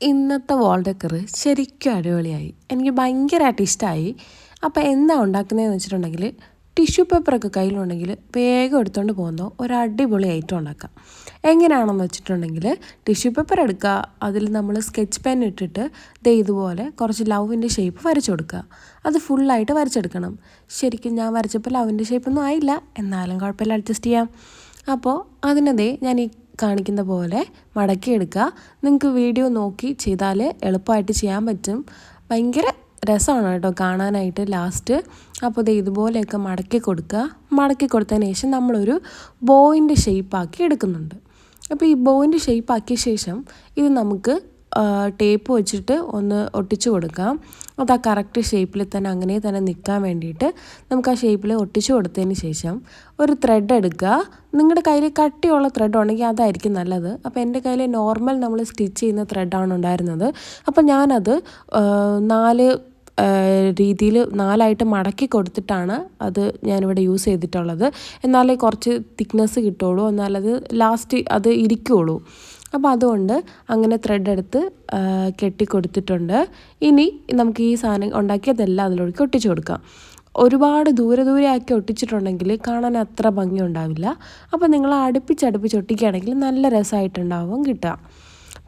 ഇന്നത്തെ വാൾ ഡെക്കർ ശരിക്കും അടിപൊളിയായി. എനിക്ക് ഭയങ്കരമായിട്ട് ഇഷ്ടമായി. അപ്പോൾ എന്താ ഉണ്ടാക്കുന്നതെന്ന് വെച്ചിട്ടുണ്ടെങ്കിൽ ടിഷ്യൂ പേപ്പറൊക്കെ കയ്യിലുണ്ടെങ്കിൽ വേഗം എടുത്തുകൊണ്ട് പോകുന്ന ഒരു അടിപൊളി ഐറ്റം ഉണ്ടാക്കാം. എങ്ങനെയാണെന്ന് വെച്ചിട്ടുണ്ടെങ്കിൽ ടിഷ്യൂ പേപ്പർ എടുക്കുക, അതിൽ നമ്മൾ സ്കെച്ച് പെൻ ഇട്ടിട്ട് ഇതുപോലെ കുറച്ച് ലവിൻ്റെ ഷേപ്പ് വരച്ചു കൊടുക്കുക. അത് ഫുള്ളായിട്ട് വരച്ചെടുക്കണം. ശരിക്കും ഞാൻ വരച്ചപ്പോൾ ലവിൻ്റെ ഷേപ്പൊന്നും ആയില്ല, എന്നാലും കുഴപ്പമില്ല, അഡ്ജസ്റ്റ് ചെയ്യാം. അപ്പോൾ അതിനതേ ഞാൻ ഈ കാണിക്കുന്ന പോലെ മടക്കിയെടുക്കുക. നിങ്ങൾക്ക് വീഡിയോ നോക്കി ചെയ്താൽ എളുപ്പമായിട്ട് ചെയ്യാൻ പറ്റും. ഭയങ്കര രസമാണ് കേട്ടോ കാണാനായിട്ട് ലാസ്റ്റ്. അപ്പോൾ ഇതുപോലെയൊക്കെ മടക്കി കൊടുക്കുക. മടക്കി കൊടുത്തതിന് ശേഷം നമ്മളൊരു ബോയിൻ്റെ ഷേപ്പാക്കി എടുക്കുന്നുണ്ട്. അപ്പോൾ ഈ ബോയിൻ്റെ ഷേപ്പാക്കിയ ശേഷം ഇത് നമുക്ക് ടേപ്പ് വെച്ചിട്ട് ഒന്ന് ഒട്ടിച്ചു കൊടുക്കാം. അത് ആ കറക്റ്റ് ഷേപ്പിൽ തന്നെ അങ്ങനെ തന്നെ നിൽക്കാൻ വേണ്ടിയിട്ട് നമുക്ക് ആ ഷേപ്പിൽ ഒട്ടിച്ചു കൊടുത്തതിന് ശേഷം ഒരു ത്രെഡ് എടുക്കുക. നിങ്ങളുടെ കയ്യിൽ കട്ടിയുള്ള ത്രെഡ് ഉണ്ടെങ്കിൽ അതായിരിക്കും നല്ലത്. അപ്പോൾ എൻ്റെ കയ്യിൽ നോർമൽ നമ്മൾ സ്റ്റിച്ച് ചെയ്യുന്ന ത്രെഡാണ് ഉണ്ടായിരുന്നത്. അപ്പോൾ ഞാനത് 4 രീതിയിൽ 4ആയിട്ട് മടക്കി കൊടുത്തിട്ടാണ് അത് ഞാനിവിടെ യൂസ് ചെയ്തിട്ടുള്ളത്. എന്നാലേ കുറച്ച് തിക്നെസ് കിട്ടുള്ളൂ, എന്നാലത് ലാസ്റ്റ് അത് ഇരിക്കുകയുള്ളൂ. അപ്പോൾ അതുകൊണ്ട് അങ്ങനെ ത്രെഡ് എടുത്ത് കെട്ടിക്കൊടുത്തിട്ടുണ്ട്. ഇനി നമുക്ക് ഈ സാധനം ഉണ്ടാക്കിയതെല്ലാം അതിലേക്ക് ഒട്ടിച്ചു കൊടുക്കാം. ഒരുപാട് ദൂരെ ആക്കി ഒട്ടിച്ചിട്ടുണ്ടെങ്കിൽ കാണാൻ അത്ര ഭംഗി ഉണ്ടാവില്ല. അപ്പോൾ നിങ്ങൾ അടുപ്പിച്ചടുപ്പിച്ച് ഒട്ടിക്കുകയാണെങ്കിൽ നല്ല രസമായിട്ടുണ്ടാവും കിട്ടുക.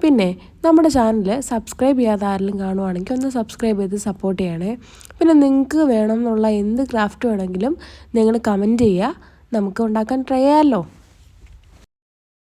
പിന്നെ നമ്മുടെ ചാനൽ സബ്സ്ക്രൈബ് ചെയ്യാതെ ആരെങ്കിലും കാണുവാണെങ്കിൽ ഒന്ന് സബ്സ്ക്രൈബ് ചെയ്ത് സപ്പോർട്ട് ചെയ്യണേ. പിന്നെ നിങ്ങൾക്ക് വേണം എന്നുള്ള എന്ത് ക്രാഫ്റ്റ് വേണമെങ്കിലും നിങ്ങൾ കമൻറ്റ് ചെയ്യുക, നമുക്ക് ഉണ്ടാക്കാൻ ട്രൈ ചെയ്യാമല്ലോ.